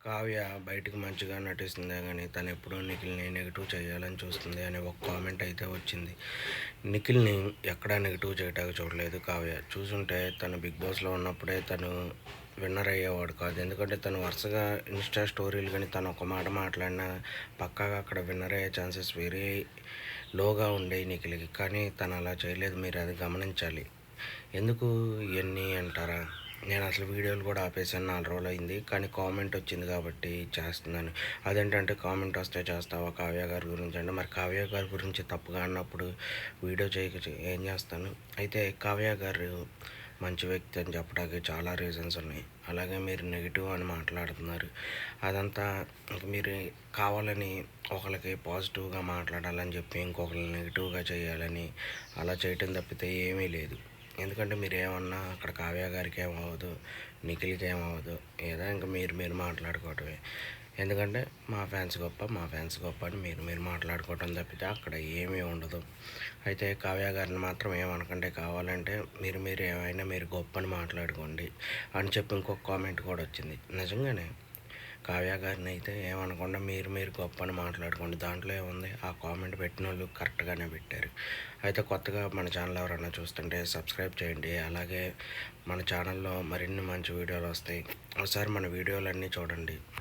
కావ్య బయటకు మంచిగా నటిస్తుందే కానీ తను ఎప్పుడూ నిఖిల్ని నెగిటివ్ చేయాలని చూస్తుంది అనే ఒక కామెంట్ అయితే వచ్చింది. నిఖిల్ని ఎక్కడా నెగిటివ్ చేయటానికి చూడలేదు కావ్య. చూసుంటే తను బిగ్ బాస్లో ఉన్నప్పుడే తను విన్నర్ అయ్యేవాడు కాదు. ఎందుకంటే తను వరుసగా ఇన్స్టా స్టోరీలు కానీ తను ఒక మాట మాట్లాడినా పక్కాగా అక్కడ విన్నర్ అయ్యే ఛాన్సెస్ వెరీ లోగా ఉండేవి నిఖిల్కి. కానీ తను అలా చేయలేదు, మీరు అది గమనించాలి. ఎందుకు ఇవన్నీ అంటారా? నేను అసలు వీడియోలు కూడా ఆపేసాను, 4 రోజులు అయింది. కానీ కామెంట్ వచ్చింది కాబట్టి చేస్తున్నాను. అదేంటంటే కామెంట్ వస్తే చేస్తావా కావ్య గారి గురించి అంటే, మరి కావ్య గారి గురించి తప్పుగా అన్నప్పుడు వీడియో ఏం చేస్తాను. అయితే కావ్య గారు మంచి వ్యక్తి అని చెప్పడానికి చాలా రీజన్స్ ఉన్నాయి. అలాగే మీరు నెగిటివ్ అని మాట్లాడుతున్నారు. అదంతా మీరు కావాలని ఒకరికి పాజిటివ్గా మాట్లాడాలని చెప్పి ఇంకొకరిని నెగిటివ్గా చేయాలని అలా చేయటం తప్పితే ఏమీ లేదు. ఎందుకంటే మీరు ఏమన్నా అక్కడ కావ్య గారికి ఏమవ్వదు, నిఖిల్కి ఏమవ్వదు. ఏదో ఇంకా మీరు మాట్లాడుకోవటమే. ఎందుకంటే మా ఫ్యాన్స్ గొప్ప అని మీరు మాట్లాడుకోవటం తప్పితే అక్కడ ఏమీ ఉండదు. అయితే కావ్య గారిని మాత్రం ఏమనకండి. కావాలంటే మీరు ఏమైనా మీరు గొప్ప అని మాట్లాడుకోండి అని చెప్పి ఇంకొక కామెంట్ కూడా వచ్చింది. నిజంగానే కావ్య గారిని అయితే ఏమనకుండా మీరు గొప్ప అని మాట్లాడుకోండి. దాంట్లో ఏముంది? ఆ కామెంట్ పెట్టిన వాళ్ళు కరెక్ట్గానే పెట్టారు. అయితే కొత్తగా మన ఛానల్ ఎవరైనా చూస్తుంటే సబ్స్క్రైబ్ చేయండి. అలాగే మన ఛానల్లో మరిన్ని మంచి వీడియోలు వస్తాయి. ఒకసారి మన వీడియోలన్నీ చూడండి.